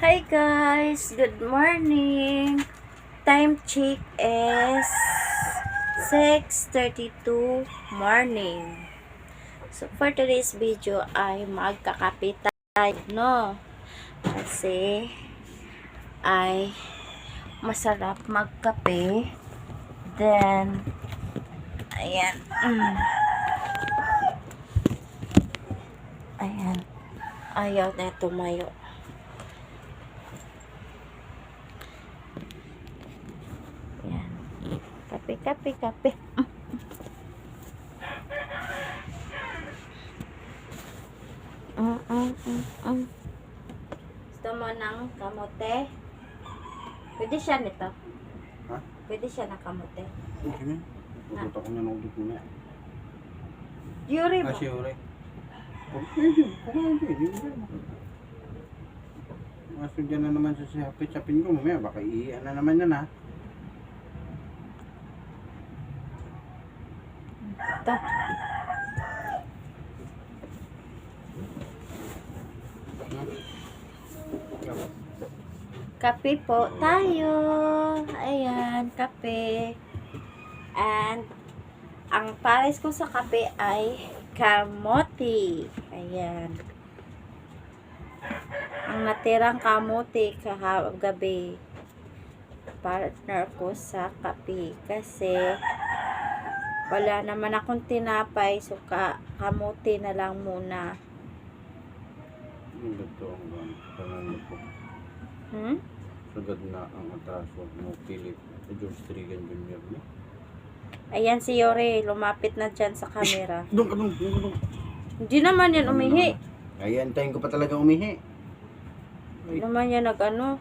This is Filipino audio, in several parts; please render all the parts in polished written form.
Hi guys, good morning. Time check is 6:32 morning. So for today's video ay magkakape tayo, no? Kasi ay masarap magkape. Then ayan. Ayan. Ayaw na tumayo. Kape. Gusto mo ng kamote? Pwede siya nito. Ha? Pwede siya ng kamote. Okay na. Pupunta ko na ng ulit muna. Yuri mo. Si Yuri. Pwede. Maso dyan na naman sa sapin ko. Mamaya baka iiyan na naman yan, ha? Ito. Kape po tayo. Ayan, kape. And ang pares ko sa kape ay kamote. Ayan. Ang natirang kamote kahagabi. Partner ko sa kape. Kasi wala naman akong tinapay. So kamote na lang muna. Ito ang pangalan ko. Sagad na ang atraso mo, Philip. George Trigan Jr. No? Ayan si Yore, lumapit na dyan sa camera. Doon ka. Hindi naman yan umihi. Ay, antayin ko pa talaga umihi. Hindi naman yan nag-ano.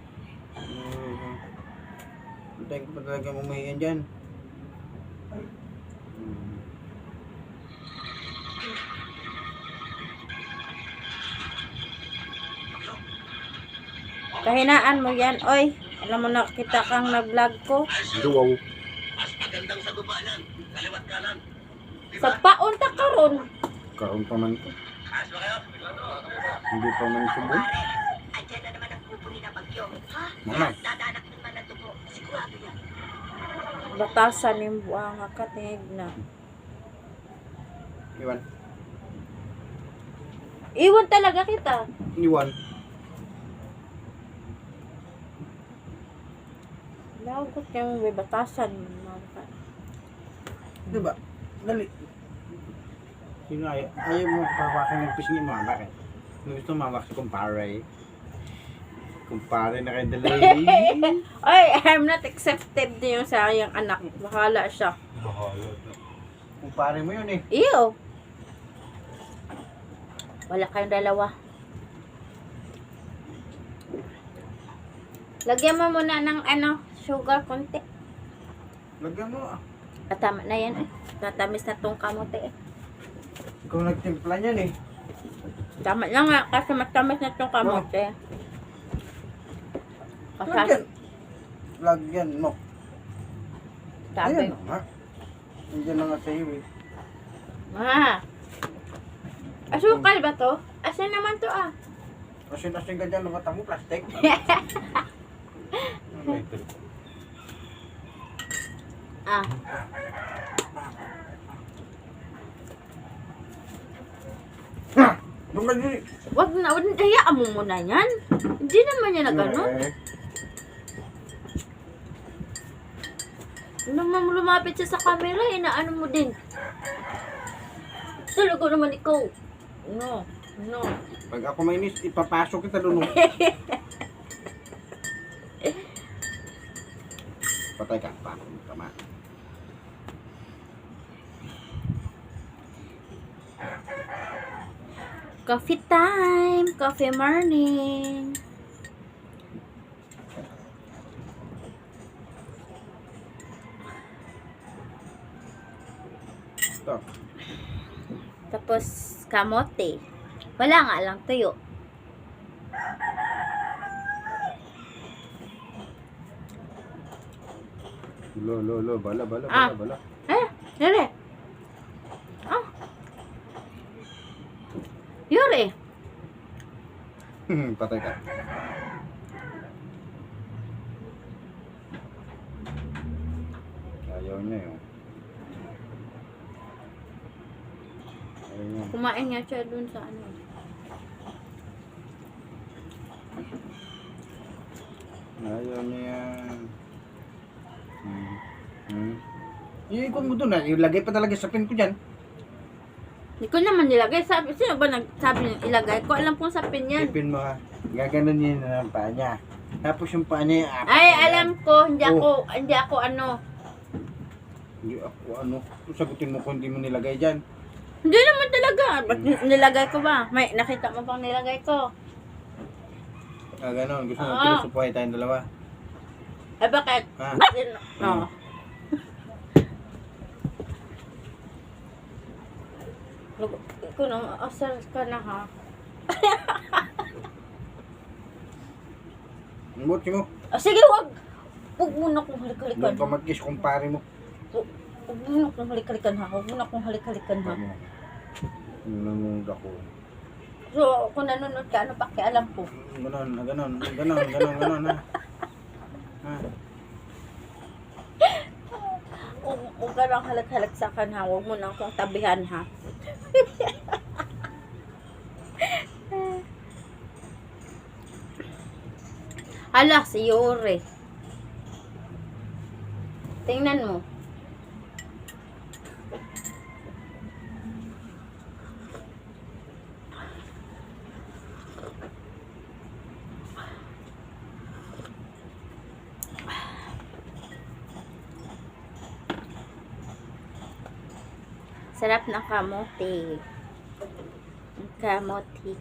Antayin ko pa talaga umihi yan dyan. Kahinaan mo yan. Oy, alam mo nakita kang nag-vlog ko. Duwaw. Sa paunta karon. Karoon pa man ko. Hindi pa man subon. Mama. Batasan yung buwang katig na. Iwan. Iwan talaga kita. Iwan. Lagot yung may batasan. Diba? Dali. Sino ayaw mo papakin ng pisngi mo? Bakit? Gusto mawak si kumpare. Kumpare na kayo dali. Oy, I'm not accepted din yung sayang anak. Bahala siya. Kumpare mo yun eh. Iyo. Wala kayong dalawa. Lagyan mo muna ng sugar konti. Lagyan mo ah. Tama na yan eh. Tatamis na tong kamote eh. Ikaw nagtimpla niyan eh. Tama na nga kasi matamis na tong kamote. Lagyan. Lagyan mo. Sabi. Ayan ha. Nandiyan na nga sa iyo eh. Asukal ba to? Asan naman to ah? Asin-asin ka dyan, mga tamo plastic. Ah. Doon ka dyan. Wag na, hayaan mo muna yan. Hindi naman yan na gano'n. Naman lumapit siya sa camera, inaano mo din. Talaga naman ikaw. No. Pag ako mainis, ipapasok kita doon. Patay ka. Tama. Coffee time! Coffee morning! Ito. Tapos, kamote. Wala nga lang tuyo. Bala. Yuri. Yuri. Patay ka. Ayaw niya yun. Ayaw niya. Kumain nga siya dun sa ano. Ayaw niya. Iikot mo doon na. Ilagay pa talaga sa pin ko dyan. Hindi ko naman nilagay. Sino ba nagsabi niya ilagay ko? Alam kong sa pin yan. Ipin mo ha. Gaganon niya na ang paa niya. Tapos yung paa niya. Ay, alam ko. Hindi ako ano. Hindi ako ano. Sagutin mo kung hindi mo nilagay dyan. Hindi naman talaga. Ba't nilagay ko ba? May nakita mo bang nilagay ko? Ganon. Gusto mo Oo. pinusupuhay tayong dalawa. Ay, bakit? Ha? No. Ikaw nang asal ka na ha. Ang butsi mo. Sige, wag. Huwag muna kong halik-halikan. Doon ka mag-kiss kung pare mo. Huwag muna kong halik-halikan ha. Huwag muna kong halik-halikan ha. Nanonood ako. So, kung nanonood ka, ano pakialam ko? Ganon ha. Ha? Huwag ka lang halik-halik sa akin ha. Huwag mo na akong tabihan ha. Hala, si Yore. Tingnan mo. Sarap ng kamote. Kamote.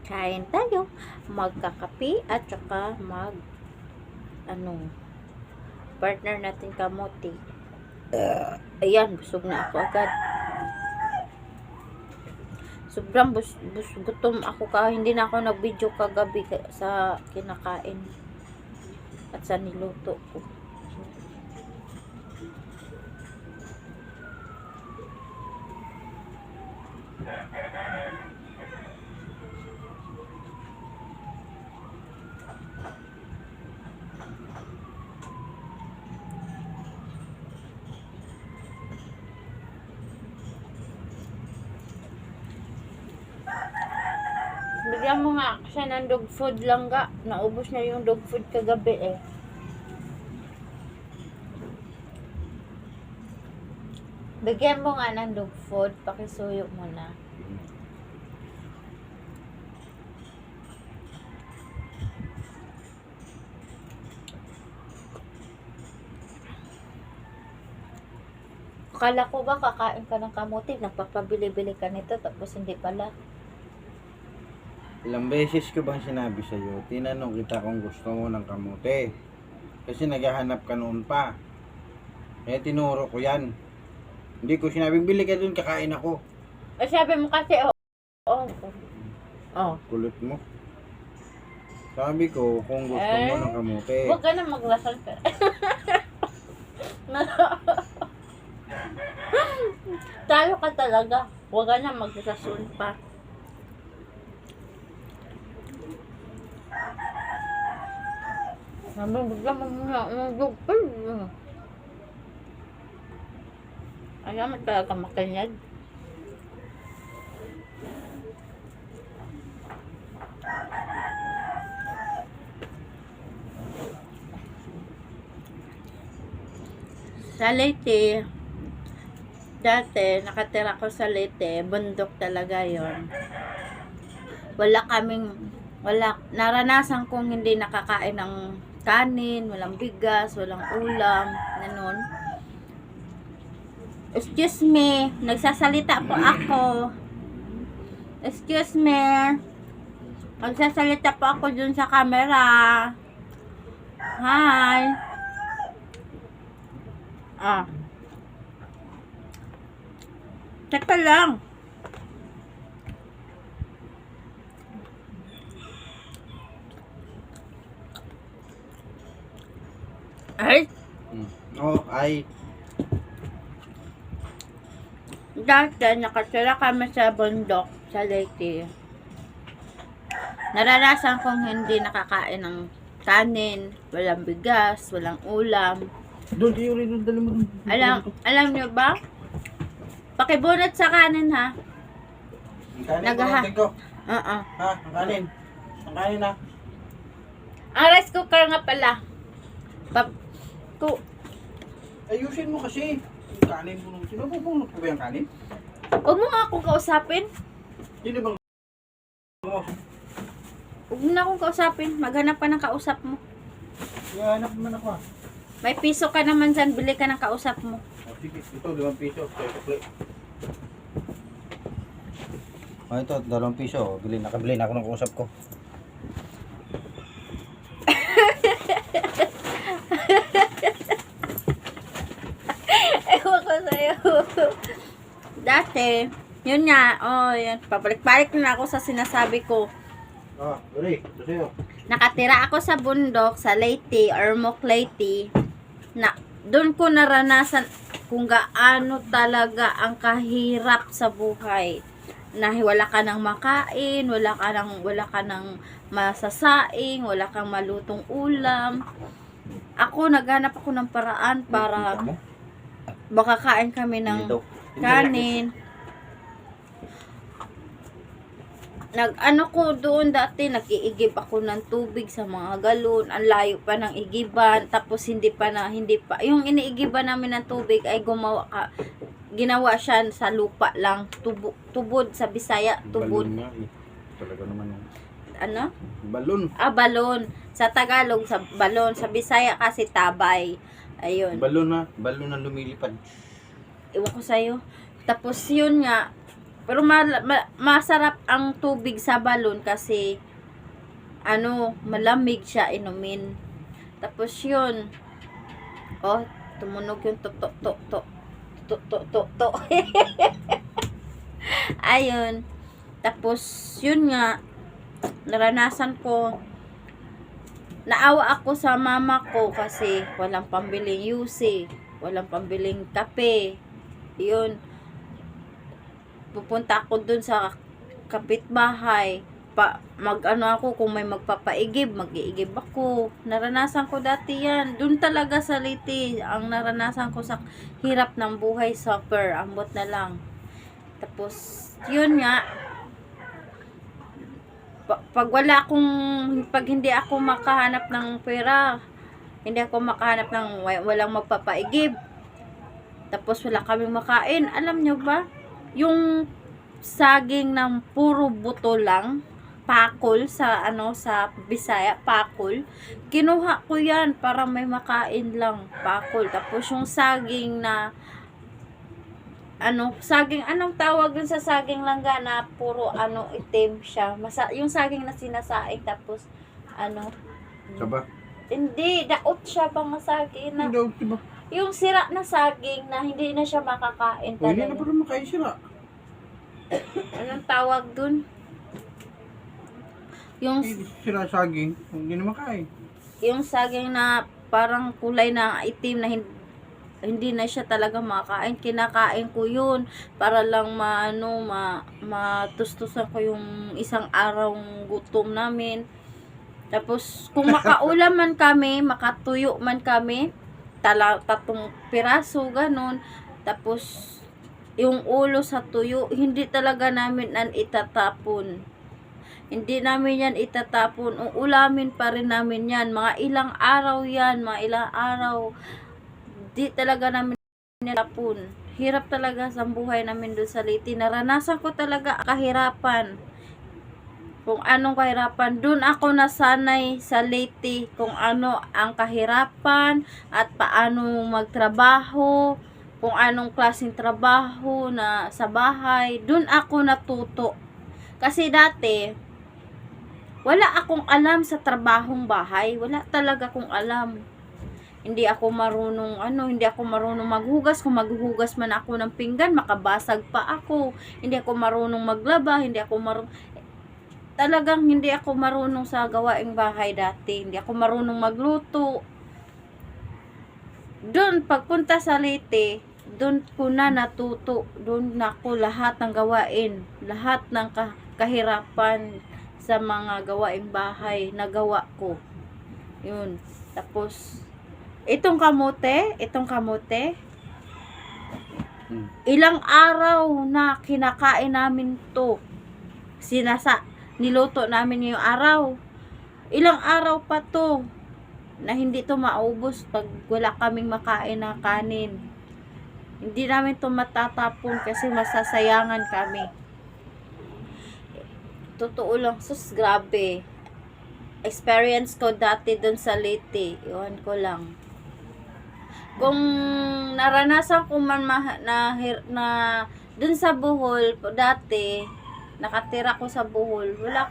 Kain tayo. Magkakape at saka partner natin kamote. Ayan, busog na ako agad. Sobrang gutom ako hindi na ako nag-video kagabi sa kinakain at sa niluto ko. Bigyan mo nga siya ng dog food lang ga. Naubos na yung dog food kagabi eh. Bigyan mo nga ng dog food. Pakisuyo mo na. Akala ko ba kakain ka ng kamote, nagpapabili-bili ka nito, tapos hindi pala. Ilang beses ko bang sinabi sa'yo, tinanong kita kung gusto mo ng kamote. Kasi naghahanap ka noon pa. Kaya tinuro ko yan. Hindi ko sinabing bili ka dun, kakain ako. Sabi mo kasi, Kulit mo. Sabi ko, kung gusto mo ng kamote. Huwag ka na maglasal ka. Tayo ka talaga. Huwag ka na maglasal pa. Bigla mo muna umugog. Ayaw mo talaga makanyag. Sa Leyte, dati nakatira ko sa Leyte, bundok talaga yon. Naranasan kong hindi nakakain ng kanin, walang bigas, walang ulam, ganun. Excuse me, nagsasalita po ako. Excuse me. Nagsasalita po ako dun sa camera. Hi. Teka lang. Ay, Oh, ay. dati nakatira kami sa bundok sa Leyte. Naranasan kong hindi nakakain ng kanin, walang bigas, walang ulam. Doon, kayo rin. Doon, dali mo doon. Alam nyo ba? Pakibunot sa kanin ha. Ang kanin, Nagaha. kumatin ko. Oo. Ha? Ang kanin. Ang kanin na. Ang rice cooker nga pala. Ayusin mo kasi. Yung kanin mo nung sinububunot ko ba yung kanin? Huwag mo nga akong kausapin. Hindi bang mo? Huwag mo na akong kausapin. Maghanap ka ng kausap mo. Hanap naman ako ah. May piso ka naman dyan. Bili ka ng kausap mo. Oh, sige, ito 5 piso. Ito 2 piso. Nakabili na ako ng kausap ko. Ewan ko sa'yo. Dati, yun nga, yan. Pabalik-balik na ako sa sinasabi ko. Ah, dali. Ito sa'yo. Nakatira ako sa bundok, sa Leyte, Ormoc, Leyte. Na, doon ko naranasan kung gaano talaga ang kahirap sa buhay. Na wala ka nang makain, wala ka nang masasaing, wala kang malutong ulam. Ako, naghanap ako ng paraan para makakain kami ng kanin. Nag-ano ko doon dati, nag-iigib ako ng tubig sa mga galon. Ang layo pa ng igiban. Tapos hindi pa. Yung iniigiban namin ng tubig ay ginawa siya sa lupa lang. Tubod sa Bisaya, tubod. Balon nga eh. Talaga naman yun. Ano? Balon. Balon. Sa Tagalog, sa balon. Sa Bisaya kasi tabay. Ayun. Balon na lumilipad. Iwan ko sa'yo. Tapos yun nga, pero masarap ang tubig sa balon kasi malamig siya inumin. Tapos yun, tumunog yung to. Ayun. Tapos yun nga, naranasan ko, naawa ako sa mama ko kasi walang pambiling yusi, walang pambiling kape. Yun. Pupunta ako dun sa kapitbahay. Ako kung may magpapaigib, mag-iigib ako. Naranasan ko dati yan. Dun talaga sa Leyte, ang naranasan ko sa hirap ng buhay, suffer, ambot na lang. Tapos, yun nga, pag hindi ako makahanap ng pera, hindi ako makahanap ng walang magpapaigib, tapos wala kaming makain, alam nyo ba, yung saging ng puro buto lang, pakol sa Bisaya, pakol, kinuha ko yan para may makain lang, pakol. Tapos yung saging na anong tawag dun sa saging langga na puro itim siya. Yung saging na sinasaing tapos Saba? hindi, daot siya pang saging na. Daot, diba? Yung sira na saging na hindi na siya makakain Hindi na talaga. pa rin makain sila. Anong tawag dun? Yung Sila saging, hindi na makain. yung saging na parang kulay na itim na hindi na siya talaga makakain. Kinakain ko yun para lang matustusan ko yung isang arang gutom namin. Tapos kung makaulam man kami, makatuyo man kami, 3 piraso ganun. Tapos yung ulo sa tuyo, hindi talaga namin itatapon. Hindi namin yan itatapon. Uulamin pa rin namin yan. Mga ilang araw yan. Mga ilang araw. Di talaga namin itatapon. Hirap talaga sa buhay namin doon sa Leyte. Naranasan ko talaga kahirapan. Kung anong kahirapan. Doon ako nasanay sa Leyte. Kung ano ang kahirapan. At paano magtrabaho. Kung anong klaseng trabaho na sa bahay. Doon ako natuto. Kasi dati, wala akong alam sa trabahong bahay. Wala talaga akong alam. Hindi ako marunong maghugas. Kung maghuhugas man ako ng pinggan, makabasag pa ako. Hindi ako marunong maglaba, talagang hindi ako marunong sa gawaing bahay dati. Hindi ako marunong magluto. Doon, pagpunta sa Leyte, doon ko na natuto. Doon na ko lahat ng gawain. Lahat ng kahirapan sa mga gawaing bahay, nagawa ko. Yun. Tapos, itong kamote, ilang araw na kinakain namin to. Niluto namin yung araw. Ilang araw pa to na hindi to maubos pag wala kaming makain na kanin. Hindi namin to matatapon kasi masasayangan kami. Totoo lang, sus, grabe. Experience ko dati dun sa Leyte, iwan ko lang. Kung naranasan ko man na dun sa Bohol dati, nakatira ko sa Bohol, wala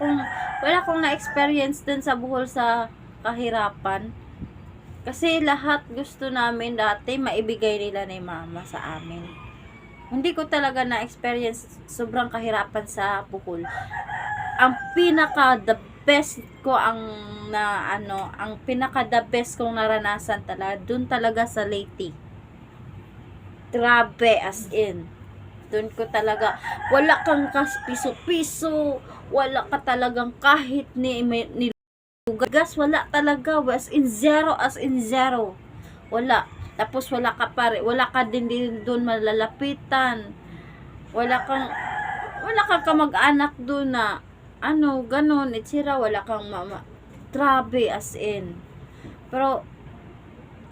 akong na-experience dun sa Bohol sa kahirapan. Kasi lahat gusto namin dati maibigay nila ni mama sa amin. Hindi ko talaga na-experience sobrang kahirapan sa Bohol. Ang pinaka the best ko ang pinaka the best kong naranasan talaga dun talaga sa Leyte. Grabe, as in. Doon ko talaga, wala kang piso-piso, wala ka talagang kahit ni gas, wala talaga, as in zero. Wala. Tapos wala ka din doon malalapitan. Wala kang kamag-anak doon na ganun, itsira, wala kang mama. Grabe, as in. Pero,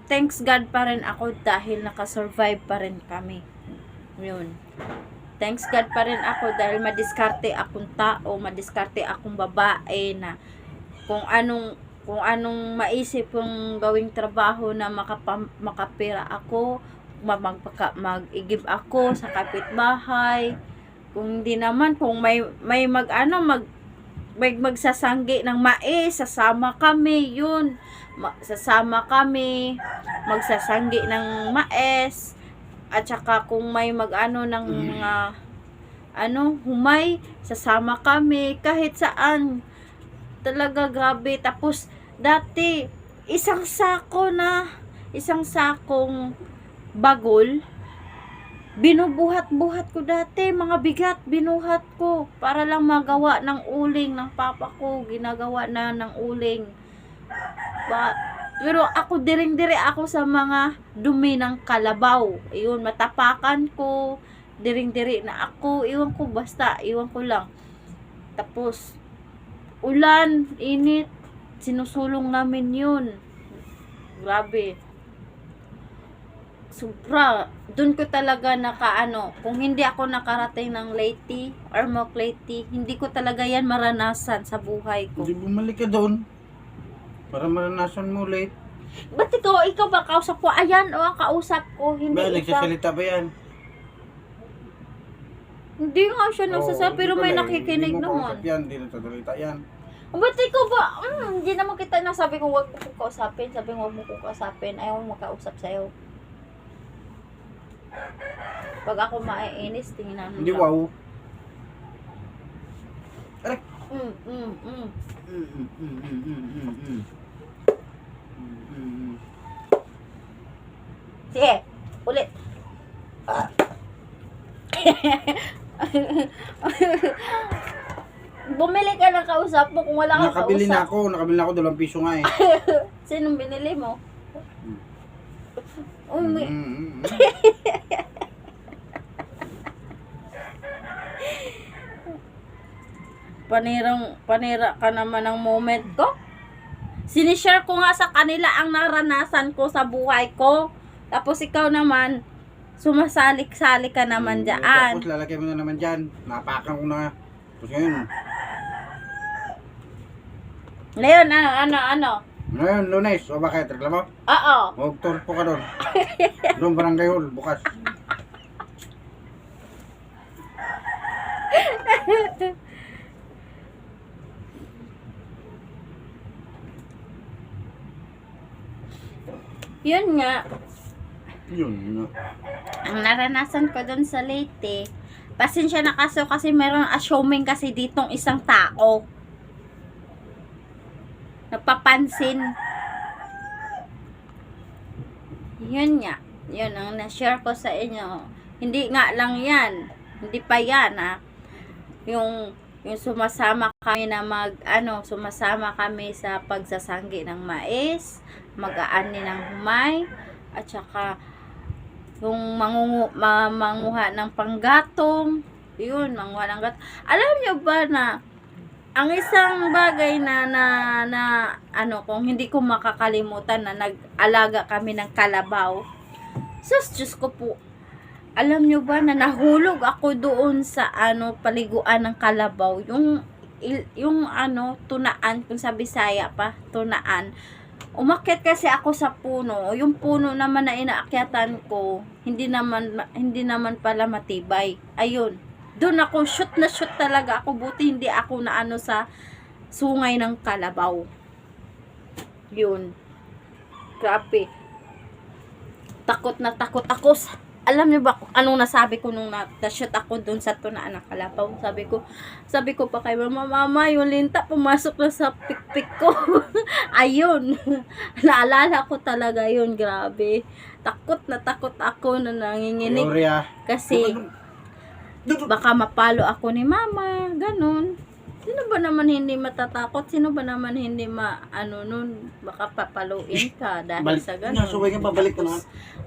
thanks God pa rin ako dahil nakasurvive pa rin kami. Yun. Thanks God pa rin ako dahil madiskarte akong tao, madiskarte akong babae na kung anong maisip kong gawing trabaho na makapira ako, mag-igib ako sa kapitbahay. Kung hindi naman, kung may magsasanggi ng mais, sasama kami, yun. Sasama kami, magsasanggi ng mais, at saka kung may ng mga humay, sasama kami, kahit saan. Talaga grabe. Tapos, dati, isang sakong bagol, binubuhat-buhat ko dati, mga bigat, binuhat ko, para lang magawa ng uling ng papa ko, ginagawa na ng uling. Pero ako, diring-dire ako sa mga dumi ng kalabaw. Ayun, matapakan ko, diring-dire na ako, iwan ko lang. Tapos, ulan, init, sinusulong namin yun. Grabe. Sobra. Doon ko talaga kung hindi ako nakarating ng Leyte or Moc Leyte, hindi ko talaga yan maranasan sa buhay ko. Hindi bumalik ka doon para maranasan mo ulit. Ba't ikaw ba kausap ko? Ayan, ang kausap ko, hindi Ba, ikaw. nagsasalita ba yan? Hindi nga siya nagsasabi, pero may hindi nakikinig mo naman. kausap yan, hindi nagsasalita yan. Ba't ikaw ba? Hindi naman kita nasabi kung huwag mo kong kausapin. Sabi mo huwag mo kong kausapin. Ayaw mo makausap sa'yo. Pag ako maiinis, tingnan mo. Hindi, wow. Aray! Sige, ulit. Bumili ka ng kausap mo kung wala kang Nakabili na kausap. ako 2 piso nga eh. Sinong binili mo? Uy, may... Panira ka naman ng moment ko. Sinishare ko nga sa kanila ang naranasan ko sa buhay ko. Tapos ikaw naman, sumasalik-salik ka naman dyan. Tapos lalagay mo na naman dyan. Napakan ko na. Tapos ngayon. Ngayon, ano? Ngayon, Lunes. O bakit? Reklamo? Oo. Huwag turpo ka doon. Doon barangay hall. Bukas. Yun nga. Yun nga. Ang naranasan ko doon sa Leyte, pasensya na kasi meron assuming kasi ditong isang tao. Napapansin. Yun nga. Yun ang na-share ko sa inyo. Hindi nga lang yan. Hindi pa yan, ha. Yung sumasama kami na sumasama kami sa pagsasanggi ng mais, mag-aani ng humay, at saka yung manguha ng panggatong, yun, manguha ng gatong. Alam nyo ba na ang isang bagay kung hindi ko makakalimutan na nag-alaga kami ng kalabaw. Diyos ko po, alam nyo ba na nahulog ako doon sa paliguan ng kalabaw, yung tunaan, kung sa Bisaya pa, tunaan. Umakyat kasi ako sa puno, yung puno naman na inaakyatan ko, hindi naman pala matibay. Ayun, doon ako shoot talaga ako, buti hindi ako sa sungay ng kalabaw. Yun, grabe, takot na takot ako. Alam niyo ba kung anong nasabi ko nung na-shoot ako dun sa tunaan ng kalabaw? Sabi ko pa kay mama, yung linta pumasok na sa pikpik ko. Ayun. Naalala ko talaga yun, grabe. Takot na takot ako na nanginginig. Gloria. Kasi baka mapalo ako ni mama, ganun. Sino ba naman hindi matatakot? Sino ba naman hindi nun? Baka papaluin ka dahil sa ganun. Subay ka, pabalik ka na.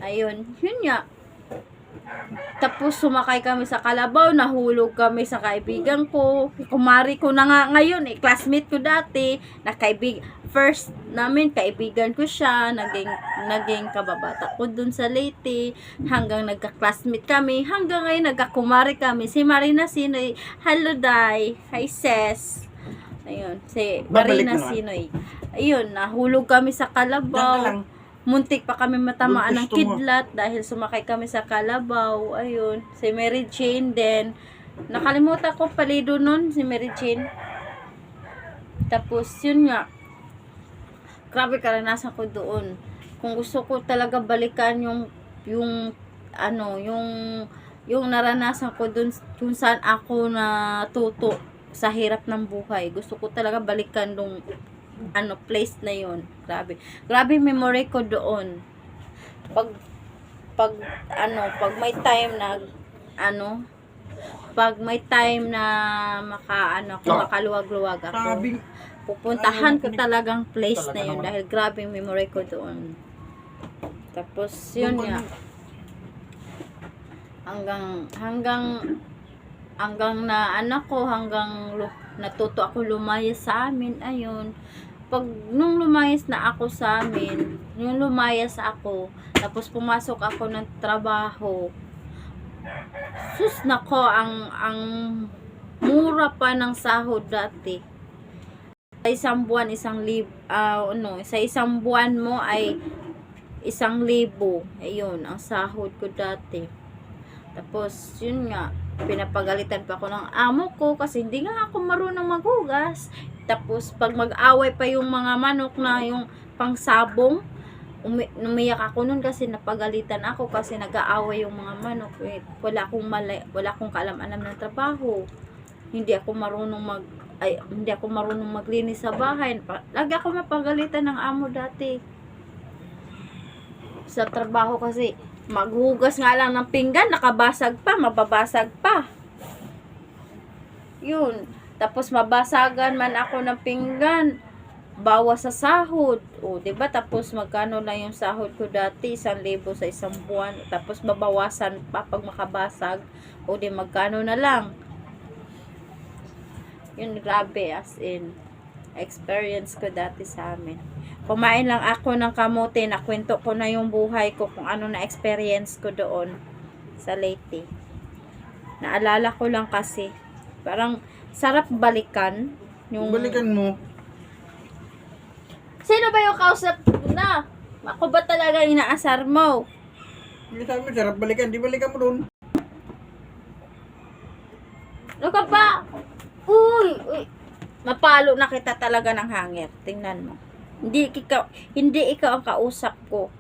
Ayun, yun nga. Tapos sumakay kami sa kalabaw, nahulog kami sa kaibigan ko. Kumari ko na nga ngayon, classmate ko dati, first namin kaibigan ko siya, naging kababata ko dun sa Leyte, hanggang nagka-classmate kami, hanggang ngayon nagkakumari kami. Si Marina Sinoy, hello Day, hi Ses. Ayun, si Marina Sinoy. Ayun, nahulog kami sa kalabaw. Muntik pa kami matamaan ng kidlat dahil sumakay kami sa kalabaw. Ayun. Si Mary Jane din. Nakalimutan ko palido nun, si Mary Jane. Tapos, yun nga. Grabe karanasan ko doon. Kung gusto ko talaga balikan yung naranasan ko doon, kung saan ako natuto sa hirap ng buhay. Gusto ko talaga balikan dong place na yun. Grabe memory ko doon. Pag may time na makaluwag-luwag ako, pupuntahan ko talagang place na yun dahil grabe memory ko doon. Tapos yun nga, hanggang natuto ako lumayas sa amin. Ayun, nung lumayas na ako sa amin, tapos pumasok ako ng trabaho, sus nako, ang mura pa ng sahod dati. Sa isang buwan, sa isang buwan mo ay 1,000. Ayun, ang sahod ko dati. Tapos, yun nga, pinapagalitan pa ako ng amo ko kasi hindi nga ako marunong maghugas. Tapos pag mag-away pa yung mga manok na yung pangsabong, umiyak ako nun kasi napagalitan ako kasi nag-aaway yung mga manok. Wala akong kaalam-alam ng trabaho. Hindi ako marunong maglinis sa bahay. Lagi ako mapagalitan ng amo dati sa trabaho kasi maghugas nga lang ng pinggan, mababasag pa. Yun. Tapos mabasagan man ako ng pinggan, bawas sa sahod. O, diba? Tapos magkano lang yung sahod ko dati, 1,000 sa isang buwan. Tapos babawasan pa pag makabasag. O, di magkano na lang. Yun, grabe, as in, experience ko dati sa amin. Kumain lang ako ng kamote, nakwento ko na yung buhay ko, kung ano na experience ko doon sa Leyte. Naalala ko lang kasi, parang sarap balikan. Balikan mo. Sino ba yung kausap na? Ako ba talaga inaasar mo? Hindi sabi mo, sarap balikan. Di balikan mo doon. Ano ka ba? Uy! Mapalo na kita talaga ng hangir. Tingnan mo. Hindi ikaw ang kausap ko.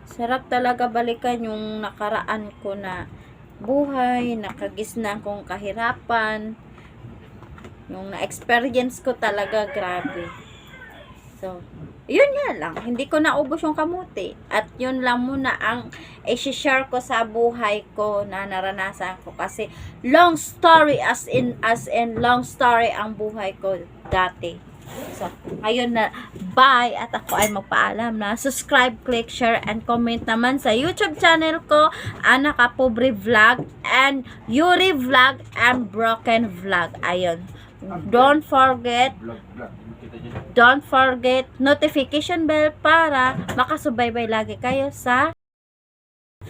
Sarap talaga balikan yung nakaraan ko na buhay, nakagisnan kong kahirapan. Yung na-experience ko talaga, grabe. So, Yun nga lang, hindi ko naubos yung kamuti. At yun lang muna ang i-share ko sa buhay ko na naranasan ko. Kasi long story as in long story ang buhay ko dati. So, ngayon na, bye! At ako ay magpaalam na. Subscribe, click, share, and comment naman sa YouTube channel ko, Ana Kapobre Vlog, and Yuri Vlog, and Broken Vlog. Ayun. Don't forget notification bell para makasubaybay lagi kayo sa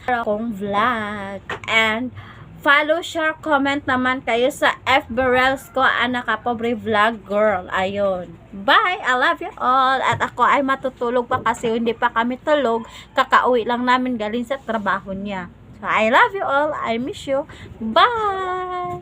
akong vlog. And follow, share, comment naman kayo sa FB Reels ko, Ana Kapobre Vlog Girl. Ayun. Bye! I love you all. At ako ay matutulog pa kasi hindi pa kami tulog. Kakauwi lang namin galing sa trabaho niya. So, I love you all. I miss you. Bye!